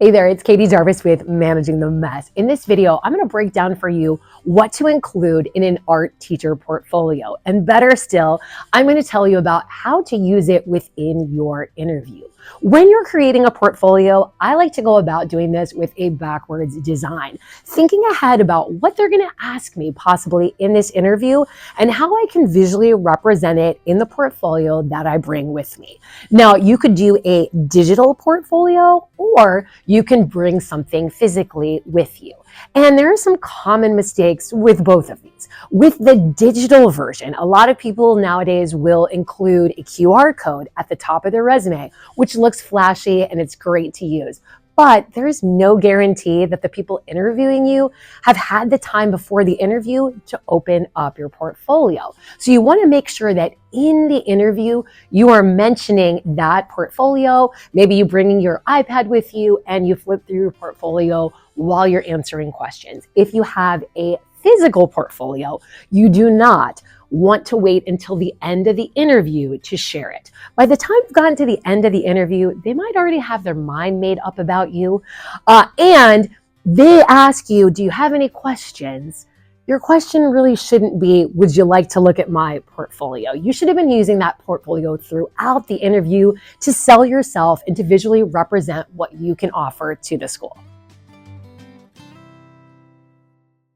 Hey there, it's Katie Jarvis with Managing the Mess. In this video, I'm going to break down for you what to include in an art teacher portfolio. And better still, I'm going to tell you about how to use it within your interview. When you're creating a portfolio, I like to go about doing this with a backwards design, thinking ahead about what they're going to ask me possibly in this interview and how I can visually represent it in the portfolio that I bring with me. Now, you could do a digital portfolio or you can bring something physically with you. And there are some common mistakes with both of these. With the digital version, a lot of people nowadays will include a QR code at the top of their resume, which looks flashy and it's great to use. But there is no guarantee that the people interviewing you have had the time before the interview to open up your portfolio. So you want to make sure that in the interview, you are mentioning that portfolio. Maybe you bring your iPad with you and you flip through your portfolio while you're answering questions. If you have a physical portfolio, you do not want to wait until the end of the interview to share it. By the time you've gotten to the end of the interview, they might already have their mind made up about you. And they ask you, do you have any questions? Your question really shouldn't be, would you like to look at my portfolio? You should have been using that portfolio throughout the interview to sell yourself and to visually represent what you can offer to the school.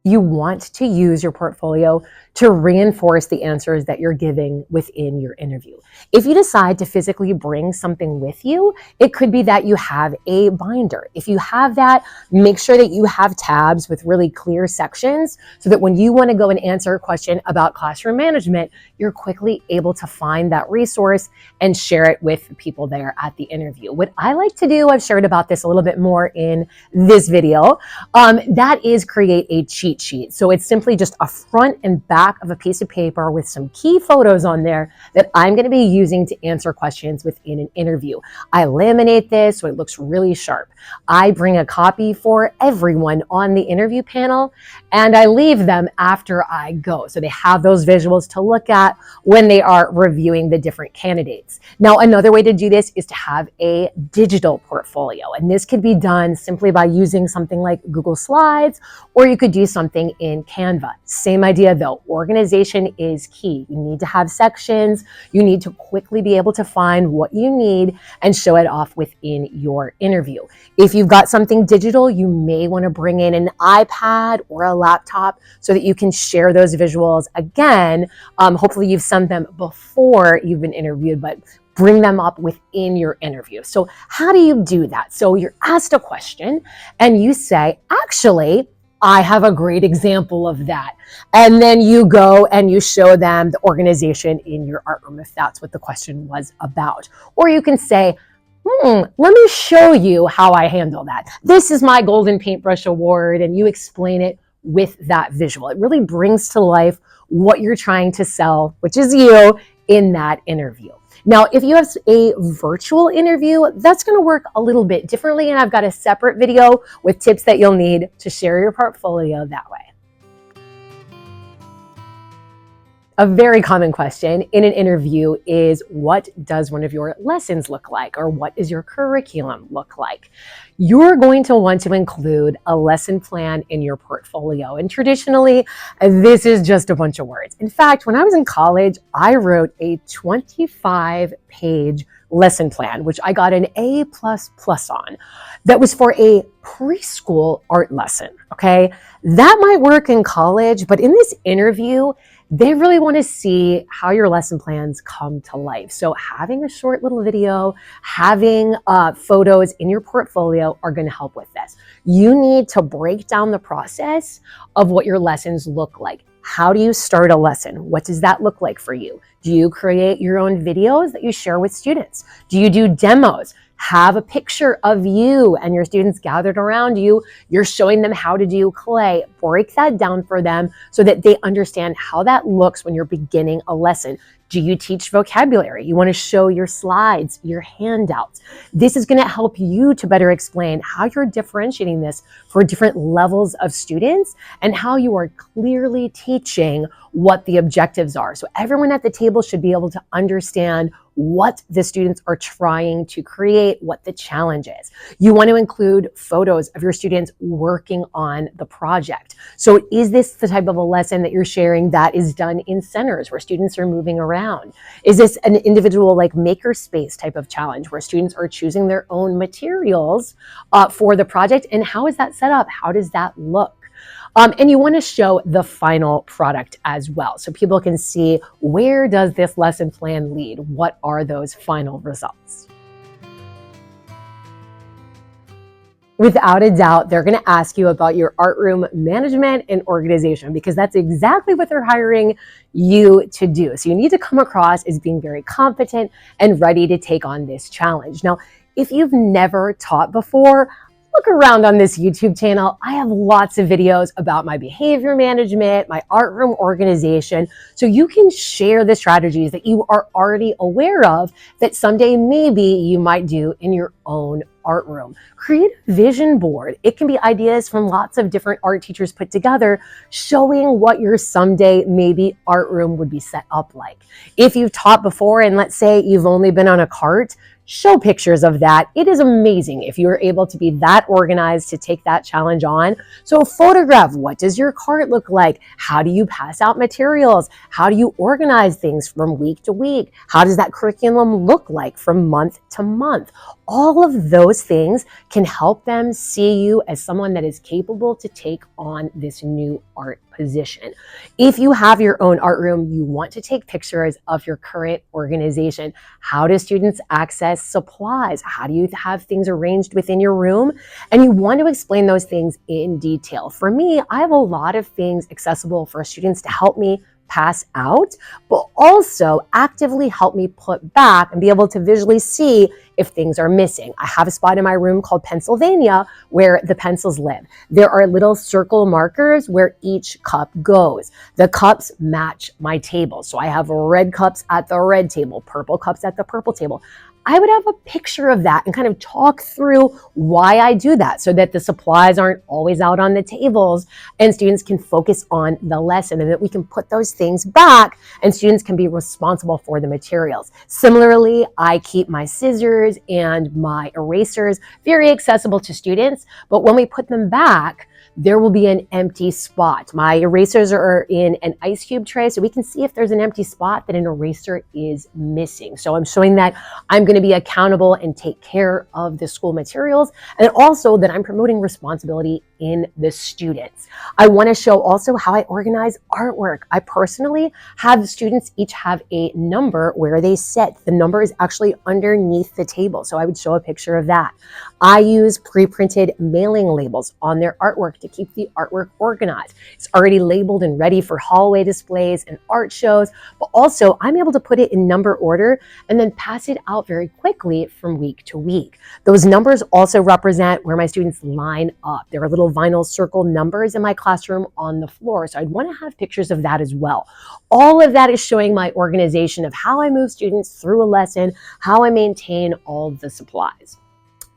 You want to use your portfolio to reinforce the answers that you're giving within your interview. If you decide to physically bring something with you, it could be that you have a binder. If you have that, make sure that you have tabs with really clear sections so that when you want to go and answer a question about classroom management, you're quickly able to find that resource and share it with the people there at the interview. What I like to do, I've shared about this a little bit more in this video, that is create a cheat sheet. So it's simply just a front and back of a piece of paper with some key photos on there that I'm going to be using to answer questions within an interview. I laminate this so it looks really sharp. I bring a copy for everyone on the interview panel and I leave them after I go. So they have those visuals to look at when they are reviewing the different candidates. Now, another way to do this is to have a digital portfolio. And this could be done simply by using something like Google Slides, or you could do something in Canva. Same idea though. Organization is key. You need to have sections. You need to quickly be able to find what you need and show it off within your interview. If you've got something digital, you may want to bring in an iPad or a laptop so that you can share those visuals. Again, hopefully you've sent them before you've been interviewed, but bring them up within your interview. So how do you do that? So you're asked a question and you say, actually, I have a great example of that. And then you go and you show them the organization in your art room if that's what the question was about. Or you can say, let me show you how I handle that. This is my Golden Paintbrush Award, and you explain it with that visual. It really brings to life what you're trying to sell, which is you, in that interview. Now, if you have a virtual interview, that's going to work a little bit differently, and I've got a separate video with tips that you'll need to share your portfolio that way. A very common question in an interview is, what does one of your lessons look like? Or what does your curriculum look like? You're going to want to include a lesson plan in your portfolio. And traditionally, this is just a bunch of words. In fact, when I was in college, I wrote a 25-page lesson plan, which I got an A++ on. That was for a preschool art lesson, okay? That might work in college, but in this interview, they really want to see how your lesson plans come to life. So having a short little video, having photos in your portfolio are going to help with this. You need to break down the process of what your lessons look like. How do you start a lesson? What does that look like for you? Do you create your own videos that you share with students? Do you do demos? Have a picture of you and your students gathered around you. You're showing them how to do clay. Break that down for them so that they understand how that looks when you're beginning a lesson. Do you teach vocabulary? You want to show your slides, your handouts. This is going to help you to better explain how you're differentiating this for different levels of students and how you are clearly teaching what the objectives are. So everyone at the table should be able to understand what the students are trying to create, what the challenge is. You want to include photos of your students working on the project. So is this the type of a lesson that you're sharing that is done in centers where students are moving around? Is this an individual like makerspace type of challenge where students are choosing their own materials for the project? And how is that set up? How does that look? And you want to show the final product as well, so people can see, where does this lesson plan lead? What are those final results? Without a doubt, they're going to ask you about your art room management and organization, because that's exactly what they're hiring you to do. So you need to come across as being very competent and ready to take on this challenge. Now, if you've never taught before, look around on this YouTube channel. I have lots of videos about my behavior management, my art room organization, so you can share the strategies that you are already aware of that someday maybe you might do in your own art room. Create a vision board. It can be ideas from lots of different art teachers put together, showing what your someday maybe art room would be set up like. If you've taught before and let's say you've only been on a cart, show pictures of that. It is amazing if you're able to be that organized to take that challenge on. So photograph, what does your cart look like? How do you pass out materials? How do you organize things from week to week? How does that curriculum look like from month to month? All of those things can help them see you as someone that is capable to take on this new art position. If you have your own art room, you want to take pictures of your current organization. How do students access supplies? How do you have things arranged within your room? And you want to explain those things in detail. For me, I have a lot of things accessible for students to help me pass out, but also actively help me put back and be able to visually see if things are missing. I have a spot in my room called Pennsylvania where the pencils live. There are little circle markers where each cup goes. The cups match my table. So I have red cups at the red table, purple cups at the purple table. I would have a picture of that and kind of talk through why I do that so that the supplies aren't always out on the tables and students can focus on the lesson, and that we can put those things back and students can be responsible for the materials. Similarly, I keep my scissors and my erasers very accessible to students, but when we put them back, there will be an empty spot. My erasers are in an ice cube tray, so we can see if there's an empty spot that an eraser is missing. So I'm showing that I'm going to be accountable and take care of the school materials, and also that I'm promoting responsibility in the students. I want to show also how I organize artwork. I personally have students each have a number where they sit. The number is actually underneath the table, so I would show a picture of that. I use pre-printed mailing labels on their artwork to keep the artwork organized. It's already labeled and ready for hallway displays and art shows, but also I'm able to put it in number order and then pass it out very quickly from week to week. Those numbers also represent where my students line up. There are little vinyl circle numbers in my classroom on the floor, so I'd want to have pictures of that as well. All of that is showing my organization of how I move students through a lesson, how I maintain all the supplies.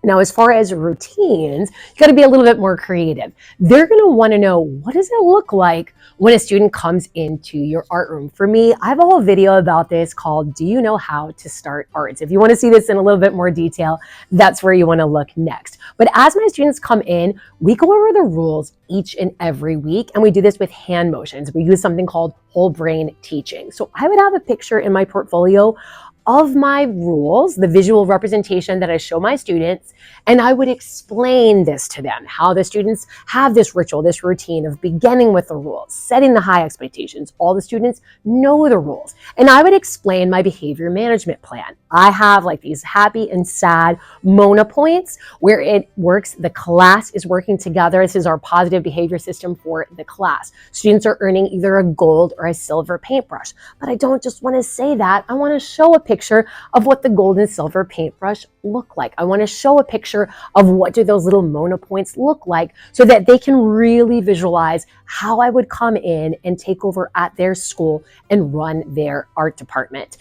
Now, as far as routines, you got to be a little bit more creative. They're going to want to know, what does it look like when a student comes into your art room? For me, I have a whole video about this called Do You Know How to Start Arts? If you want to see this in a little bit more detail, that's where you want to look next. But as my students come in, we go over the rules each and every week, and we do this with hand motions. We use something called whole brain teaching. So I would have a picture in my portfolio of my rules, the visual representation that I show my students, and I would explain this to them, how the students have this ritual, this routine of beginning with the rules, setting the high expectations. All the students know the rules. And I would explain my behavior management plan. I have like these happy and sad Mona points where it works. The class is working together. This is our positive behavior system for the class. Students are earning either a gold or a silver paintbrush. But I don't just want to say that. I want to show a picture picture of what the gold and silver paintbrush look like. I want to show a picture of what do those little monopoints look like so that they can really visualize how I would come in and take over at their school and run their art department.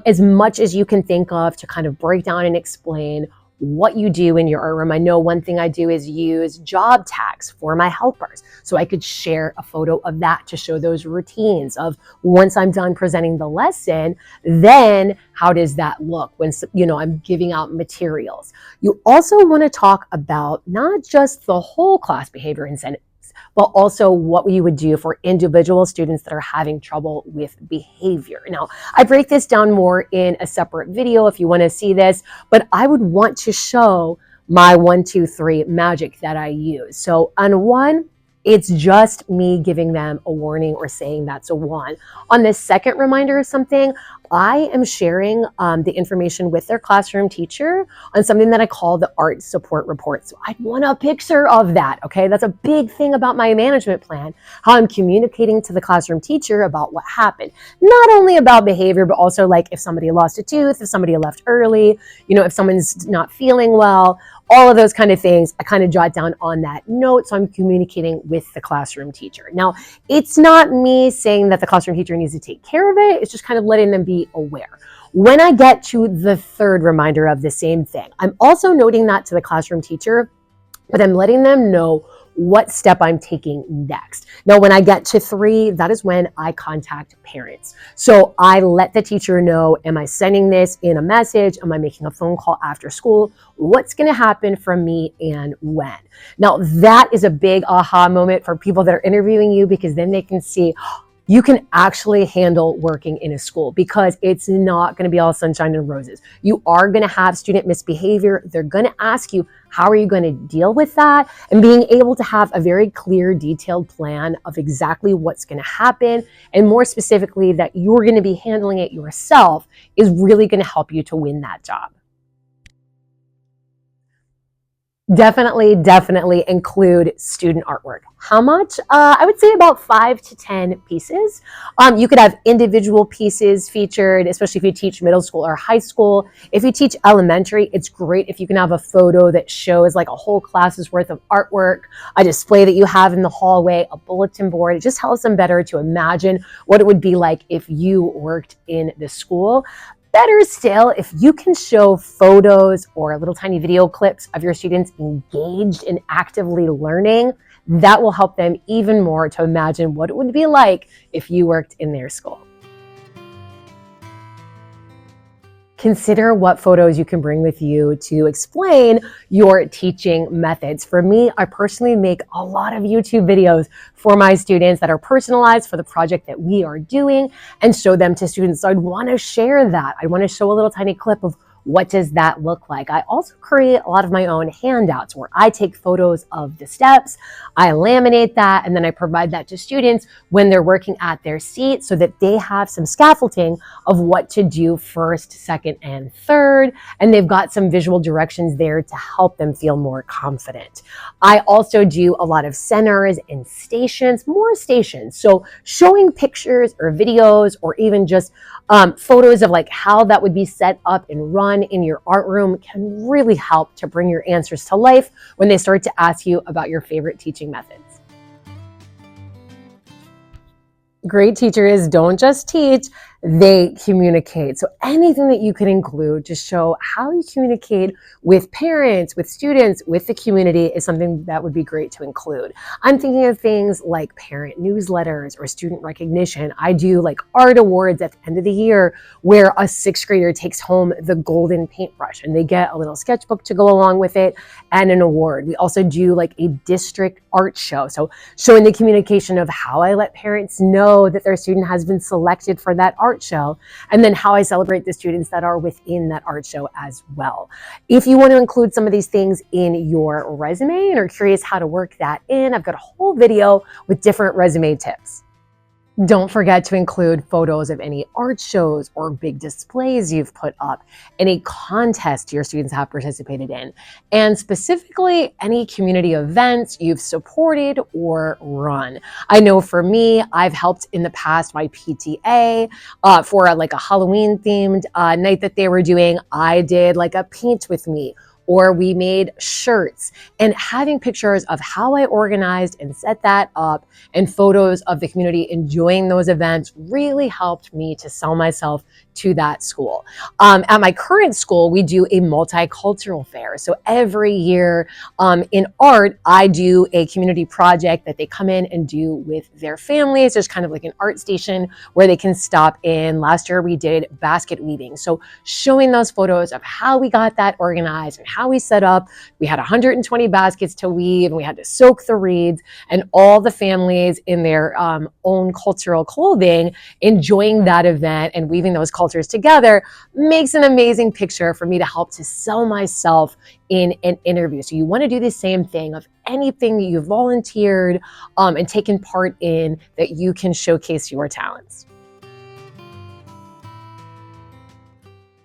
As much as you can think of to kind of break down and explain what you do in your art room. I know one thing I do is use job tags for my helpers. So I could share a photo of that to show those routines of once I'm done presenting the lesson, then how does that look when, I'm giving out materials. You also want to talk about not just the whole class behavior incentives, but also what you would do for individual students that are having trouble with behavior. Now, I break this down more in a separate video if you want to see this, but I would want to show my 1, 2, 3 magic that I use. So on 1, it's just me giving them a warning or saying that's a 1. On the second reminder of something, I am sharing the information with their classroom teacher on something that I call the art support report. So I'd want a picture of that, okay? That's a big thing about my management plan, how I'm communicating to the classroom teacher about what happened. Not only about behavior, but also like if somebody lost a tooth, if somebody left early, if someone's not feeling well, all of those kind of things, I kind of jot down on that note. So I'm communicating with the classroom teacher. Now, it's not me saying that the classroom teacher needs to take care of it. It's just kind of letting them be aware. When I get to the third reminder of the same thing, I'm also noting that to the classroom teacher, but I'm letting them know what step I'm taking next. Now, when I get to 3, that is when I contact parents. So I let the teacher know, am I sending this in a message? Am I making a phone call after school? What's going to happen from me and when? Now, that is a big aha moment for people that are interviewing you, because then they can see you can actually handle working in a school, because it's not going to be all sunshine and roses. You are going to have student misbehavior. They're going to ask you, how are you going to deal with that? And being able to have a very clear, detailed plan of exactly what's going to happen, and more specifically that you're going to be handling it yourself, is really going to help you to win that job. Definitely include student artwork. How much? I would say about 5 to 10 pieces. You could have individual pieces featured, especially if you teach middle school or high school. If you teach elementary, it's great if you can have a photo that shows like a whole class's worth of artwork, a display that you have in the hallway, a bulletin board. It just helps them better to imagine what it would be like if you worked in the school. Better still, if you can show photos or little tiny video clips of your students engaged and actively learning, that will help them even more to imagine what it would be like if you worked in their school. Consider what photos you can bring with you to explain your teaching methods. For me, I personally make a lot of YouTube videos for my students that are personalized for the project that we are doing and show them to students. So I'd want to share that. I want to show a little tiny clip of what does that look like. I also create a lot of my own handouts where I take photos of the steps, I laminate that, and then I provide that to students when they're working at their seat so that they have some scaffolding of what to do first, second, and third, and they've got some visual directions there to help them feel more confident. I also do a lot of centers and stations, more stations. So showing pictures or videos or even just photos of like how that would be set up and run in your art room can really help to bring your answers to life when they start to ask you about your favorite teaching methods. Great teachers don't just teach, they communicate. So anything that you can include to show how you communicate with parents, with students, with the community is something that would be great to include. I'm thinking of things like parent newsletters or student recognition. I do like art awards at the end of the year where a 6th grader takes home the golden paintbrush and they get a little sketchbook to go along with it and an award. We also do like a district art show. So showing the communication of how I let parents know that their student has been selected for that art show, and then how I celebrate the students that are within that art show as well. If you want to include some of these things in your resume and are curious how to work that in, I've got a whole video with different resume tips. Don't forget to include photos of any art shows or big displays you've put up, any contests your students have participated in, and specifically any community events you've supported or run. I know for me, I've helped in the past my PTA for like a Halloween themed night that they were doing. I did like a paint with me, or we made shirts, and having pictures of how I organized and set that up and photos of the community enjoying those events really helped me to sell myself to that school. At my current school, we do a multicultural fair. So every year in art, I do a community project that they come in and do with their families. There's kind of like an art station where they can stop in. Last year we did basket weaving. So showing those photos of how we got that organized and how we set up. We had 120 baskets to weave, and we had to soak the reeds, and all the families in their own cultural clothing enjoying that event and weaving those cultures together makes an amazing picture for me to help to sell myself in an interview. So you want to do the same thing of anything that you've volunteered and taken part in that you can showcase your talents.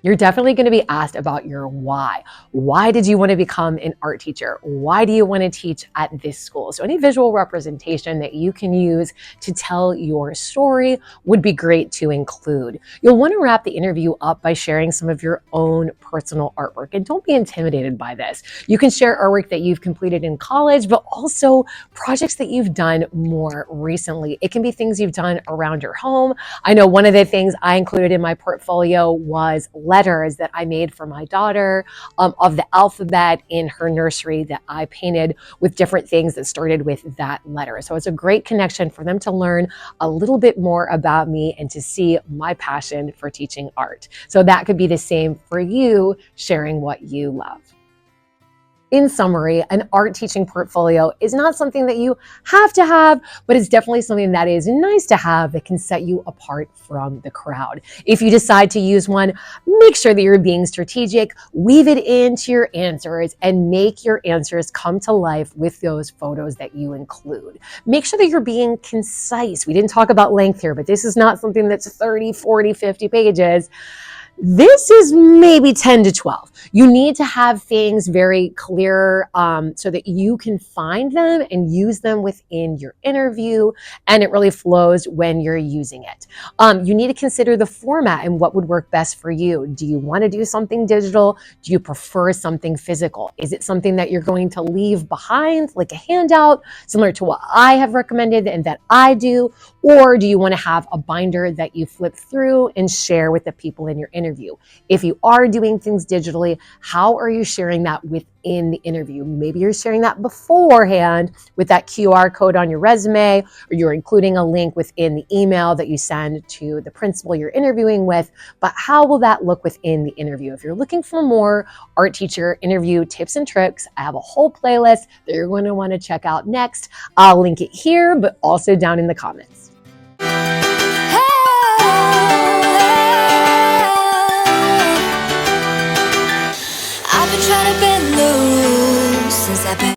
You're definitely going to be asked about your why. Why did you want to become an art teacher? Why do you want to teach at this school? So any visual representation that you can use to tell your story would be great to include. You'll want to wrap the interview up by sharing some of your own personal artwork, and don't be intimidated by this. You can share artwork that you've completed in college, but also projects that you've done more recently. It can be things you've done around your home. I know one of the things I included in my portfolio was letters that I made for my daughter of the alphabet in her nursery that I painted with different things that started with that letter. So it's a great connection for them to learn a little bit more about me and to see my passion for teaching art. So that could be the same for you, sharing what you love. In summary, an art teaching portfolio is not something that you have to have, but it's definitely something that is nice to have that can set you apart from the crowd. If you decide to use one, make sure that you're being strategic, weave it into your answers, and make your answers come to life with those photos that you include. Make sure that you're being concise. We didn't talk about length here, but this is not something that's 30, 40, 50 pages. This is maybe 10 to 12. You need to have things very clear so that you can find them and use them within your interview, and it really flows when you're using it. You need to consider the format and what would work best for you. Do you want to do something digital? Do you prefer something physical? Is it something that you're going to leave behind, like a handout, similar to what I have recommended and that I do? Or do you want to have a binder that you flip through and share with the people in your interview? If you are doing things digitally, how are you sharing that within the interview? Maybe you're sharing that beforehand with that QR code on your resume, or you're including a link within the email that you send to the principal you're interviewing with. But how will that look within the interview? If you're looking for more art teacher interview tips and tricks, I have a whole playlist that you're going to want to check out next. I'll link it here, but also down in the comments. I've been trying to bend the rules since I've been